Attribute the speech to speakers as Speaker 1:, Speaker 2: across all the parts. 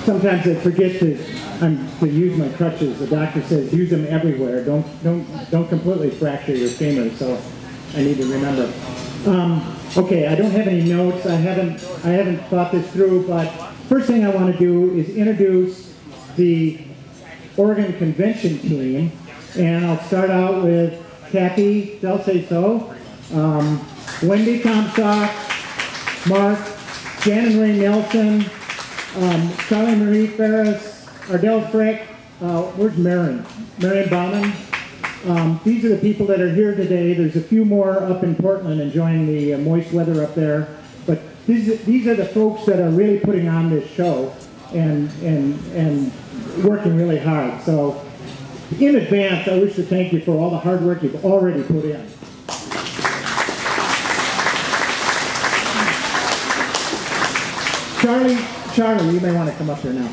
Speaker 1: Sometimes I forget to use my crutches. The doctor says use them everywhere. Don't completely fracture your femur. So I need to remember. Okay, I don't have any notes. I haven't thought this through. But first thing I want to do is introduce the Oregon Convention team, and I'll start out with Kathy Del Ceso, Wendy Comstock, Mark, Jan and Ray Nelson, Charlie Marie Feris, Ardell Frick, where's Marion? Marion Bauman. These are the people that are here today. There's a few more up in Portland enjoying the moist weather up there. But these are the folks that are really putting on this show and working really hard. So in advance, I wish to thank you for all the hard work you've already put in. Charlie, you may want to come up here now.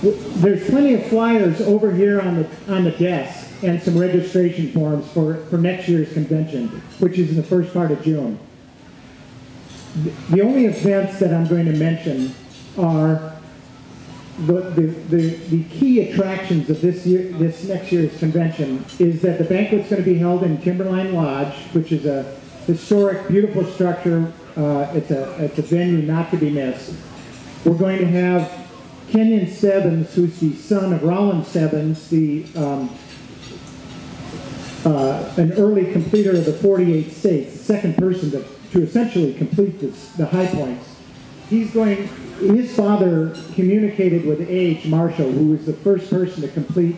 Speaker 1: There's plenty of flyers over here on the desk and some registration forms for next year's convention, which is in the first part of June. The only events that I'm going to mention are the key attractions of this next year's convention is that the banquet's going to be held in Timberline Lodge, which is a historic, beautiful structure. It's a venue not to be missed. We're going to have Kenyon Stebbins, who's the son of Rollin Stebbins, an early completer of the 48 states, the second person to essentially complete the Highpoints. His father communicated with H. Marshall, who was the first person to complete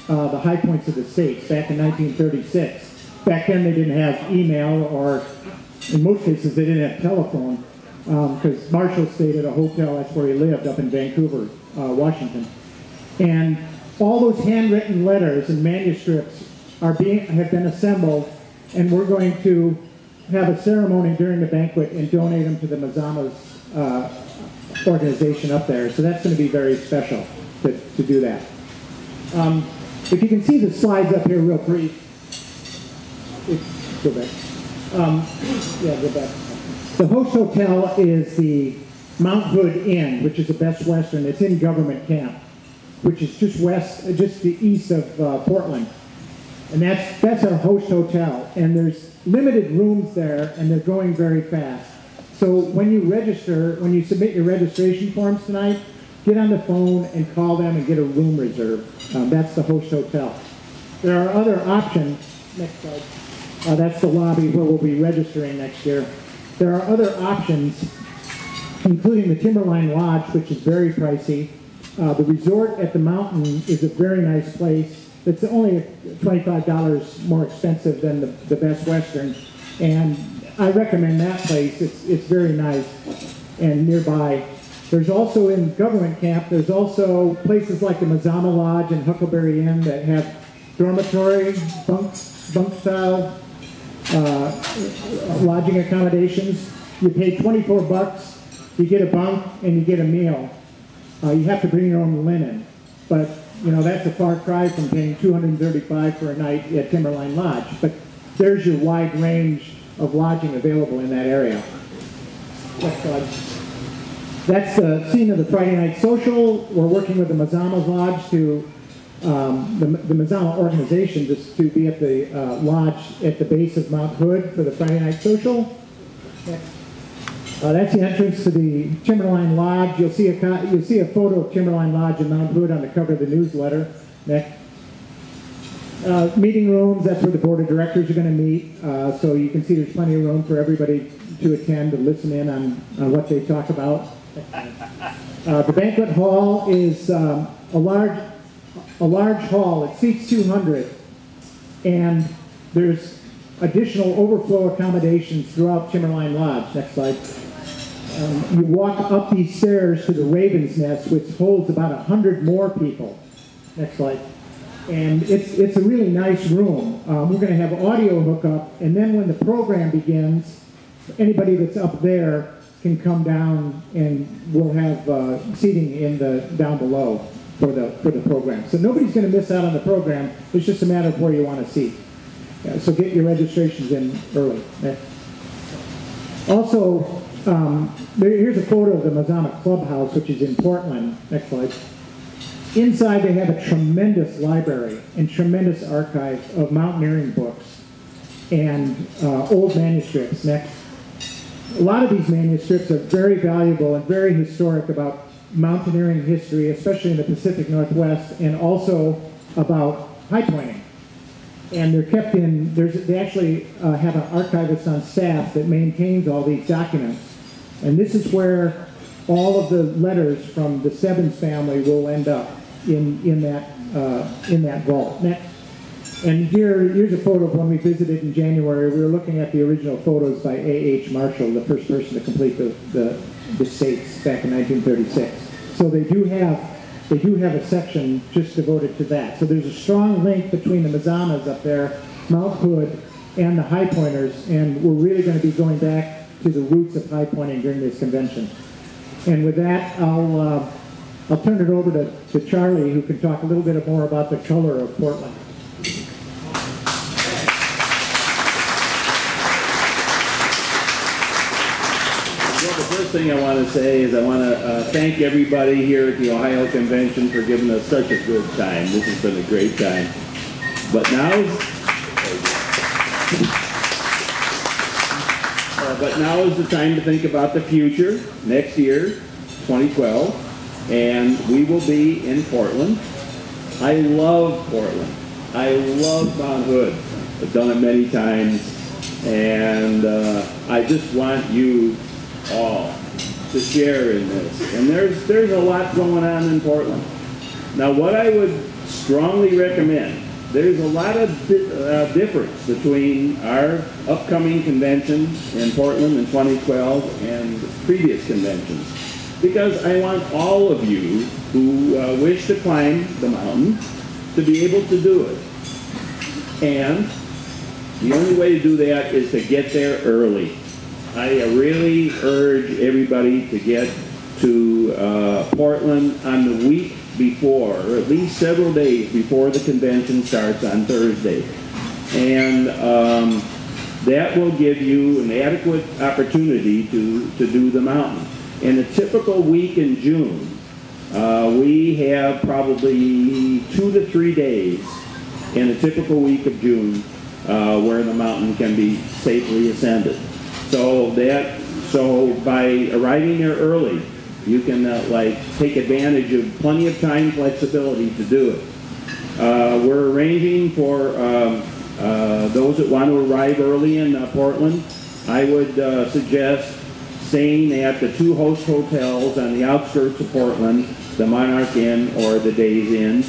Speaker 1: the Highpoints of the states back in 1936. Back then they didn't have email, or in most cases they didn't have telephone, because Marshall stayed at a hotel. That's where he lived, up in Vancouver, Washington. And all those handwritten letters and manuscripts have been assembled, and we're going to have a ceremony during the banquet and donate them to the Mazamas organization up there. So that's going to be very special to do that. If you can see the slides up here real brief. Go back. Yeah, go back. The host hotel is the Mount Hood Inn, which is the Best Western. It's in Government Camp, which is just the east of Portland. And that's our host hotel. And there's limited rooms there, and they're going very fast. So when you submit your registration forms tonight, get on the phone and call them and get a room reserved. That's the host hotel. There are other options. Next slide. That's the lobby where we'll be registering next year. There are other options, including the Timberline Lodge, which is very pricey. The resort at the mountain is a very nice place. It's only $25 more expensive than the Best Western, and I recommend that place. It's very nice and nearby. There's also in Government Camp, there's also places like the Mazama Lodge and Huckleberry Inn that have dormitory, bunk style lodging accommodations. You pay $24, you get a bunk and you get a meal. You have to bring your own linen, but you know, that's a far cry from paying $235 for a night at Timberline Lodge. But there's your wide range of lodging available in that area. Next slide. That's the scene of the Friday night social. We're working with the Mazama Lodge the Mazama organization to be at the lodge at the base of Mount Hood for the Friday night social. Next. That's the entrance to the Timberline Lodge. You'll see a photo of Timberline Lodge and Mount Hood on the cover of the newsletter. Next. Meeting rooms, that's where the board of directors are going to meet. So you can see there's plenty of room for everybody to attend and listen in on what they talk about. The banquet hall is a large hall. It seats 200, and there's additional overflow accommodations throughout Timberline Lodge. Next slide. You walk up these stairs to the Raven's Nest, which holds about 100 more people. Next slide. And it's a really nice room. We're going to have audio hookup, and then when the program begins, anybody that's up there can come down, and we'll have seating down below for the program. So nobody's going to miss out on the program. It's just a matter of where you want to seat. So get your registrations in early. Also, here's a photo of the Mazama Clubhouse, which is in Portland. Next slide. Inside they have a tremendous library and tremendous archive of mountaineering books and old manuscripts. Next. A lot of these manuscripts are very valuable and very historic about mountaineering history, especially in the Pacific Northwest, and also about high pointing. And they're kept in, they actually have an archivist on staff that maintains all these documents. And this is where all of the letters from the Stebbins family will end up in that vault. Next. And here's a photo of when we visited in January. We were looking at the original photos by A.H. Marshall, the first person to complete the states back in 1936. So they do have a section just devoted to that. So there's a strong link between the Mazamas up there, Mount Hood, and the Highpointers, and we're really going to be going back to the roots of high pointing during this convention. And with that, I'll turn it over to Charlie, who can talk a little bit more about the color of Portland.
Speaker 2: First thing I want to say is I want to thank everybody here at the Ohio Convention for giving us such a good time. This has been a great time. But now is the time to think about the future, next year, 2012, and we will be in Portland. I love Portland. I love Mount Hood. I've done it many times, and I just want you all to share in this. And there's a lot going on in Portland. Now, what I would strongly recommend, there's a lot of difference between our upcoming convention in Portland in 2012 and previous conventions, because I want all of you who wish to climb the mountain to be able to do it. And the only way to do that is to get there early. I really urge everybody to get to Portland on the week before, or at least several days before the convention starts on Thursday. And that will give you an adequate opportunity to do the mountain. In a typical week in June, we have probably 2 to 3 days in a typical week of June where the mountain can be safely ascended. So by arriving there early, you can take advantage of plenty of time flexibility to do it. We're arranging for those that want to arrive early in Portland. I would suggest staying at the 2 host hotels on the outskirts of Portland, the Monarch Inn or the Days Inn,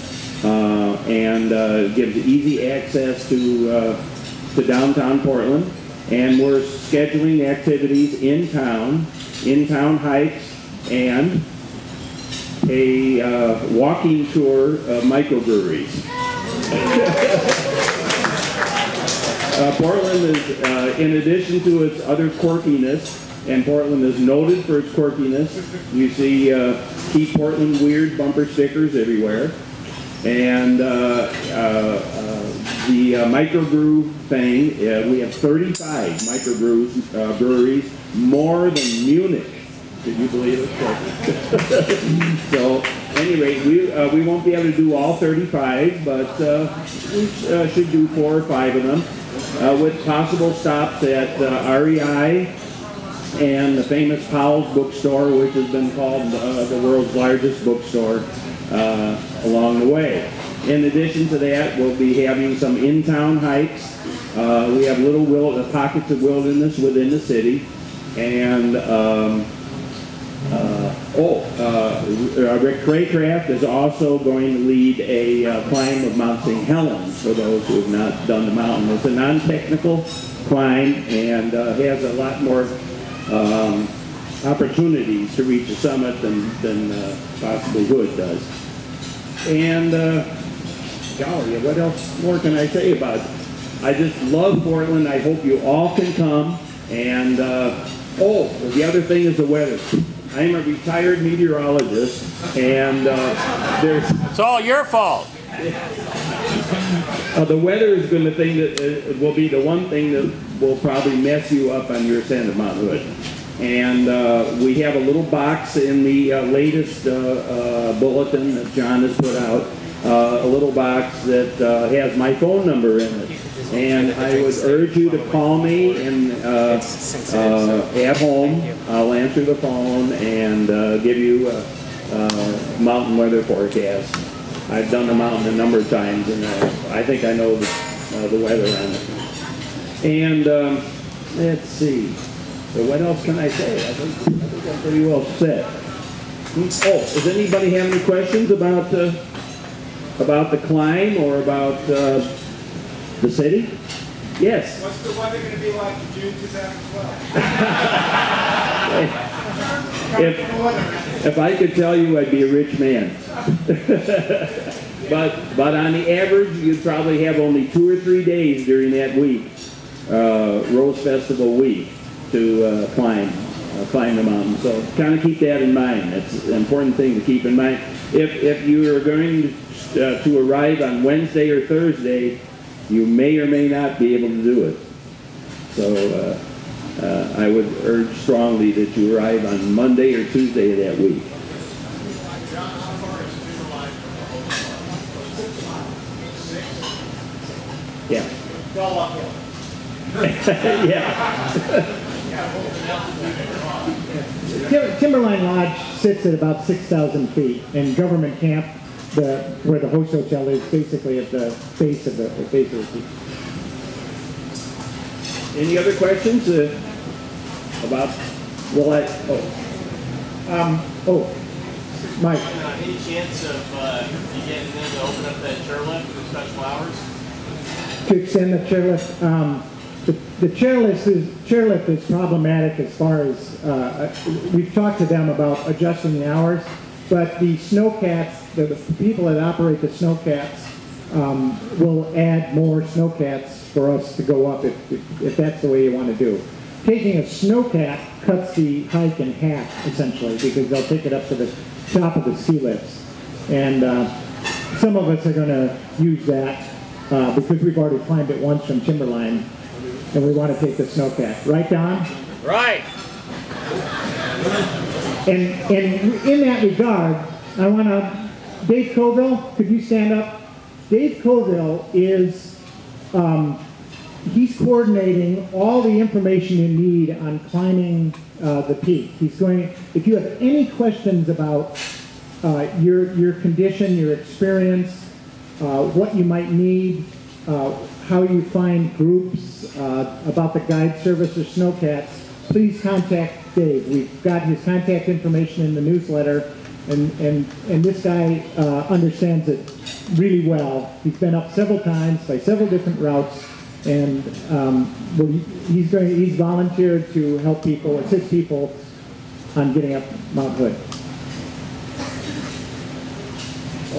Speaker 2: and gives easy access to downtown Portland. And we're scheduling activities in town hikes, and a walking tour of microbreweries. Portland is, in addition to its other quirkiness, and Portland is noted for its quirkiness, you see Keep Portland Weird bumper stickers everywhere. And the microbrew thing, we have 35 microbreweries, more than Munich. Can you believe it? So, at any rate, we won't be able to do all 35, but we should do 4 or 5 of them, with possible stops at REI and the famous Powell's bookstore, which has been called the world's largest bookstore along the way. In addition to that, we'll be having some in-town hikes. We have little pockets of wilderness within the city, and Rick Craycraft is also going to lead a climb of Mount St. Helens for those who have not done the mountain. It's a non-technical climb and has a lot more opportunities to reach the summit than possibly Hood does. And golly, what else more can I say about it? I just love Portland. I hope you all can come. And the other thing is the weather. I'm a retired meteorologist, and
Speaker 3: it's all your fault.
Speaker 2: The weather is going to thing that will be the one thing that will probably mess you up on your ascent of Mount Hood. And we have a little box in the latest bulletin that John has put out, a little box that has my phone number in it. And I would urge you to call me and at home. I'll answer the phone and give you a mountain weather forecast. I've done the mountain a number of times, and I think I know the weather on it. And let's see. So what else can I say? I think I'm pretty well set. Oh, does anybody have any questions about the climb or about the city? Yes.
Speaker 3: What's the weather going to be like in June 2012?
Speaker 2: If I could tell you, I'd be a rich man. but on the average, you'd probably have only 2 or 3 days during that week, Rose Festival week, to climb the mountain. So kind of keep that in mind. That's an important thing to keep in mind. If you are going to arrive on Wednesday or Thursday, you may or may not be able to do it. So I would urge strongly that you arrive on Monday or Tuesday of that week. Yeah. Yeah.
Speaker 1: Timberline Lodge sits at about 6,000 feet, and Government Camp, where the host hotel is, basically at the base of the peak.
Speaker 2: Any other questions about?
Speaker 1: Mike.
Speaker 4: Any chance of you getting them to open up that chairlift for special hours?
Speaker 1: To extend the chairlift. The chairlift is problematic as far as we've talked to them about adjusting the hours, but the snowcats, the people that operate the snowcats, will add more snowcats for us to go up if that's the way you want to do. Taking a snowcat cuts the hike in half essentially, because they'll take it up to the top of the ski lifts, and some of us are going to use that because we've already climbed it once from Timberline. And we want to take the snowcat. Right, Don?
Speaker 4: Right.
Speaker 1: And in that regard, I want to, Dave Colville, could you stand up? Dave Colville is, he's coordinating all the information you need on climbing the peak. He's going, if you have any questions about your condition, your experience, what you might need, how you find groups, about the guide service or snowcats, please contact Dave. We've got his contact information in the newsletter, and this guy understands it really well. He's been up several times by several different routes, and he's volunteered to help people, assist people on getting up Mount Hood.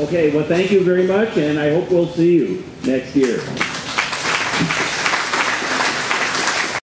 Speaker 2: Okay, well, thank you very much, and I hope we'll see you next year.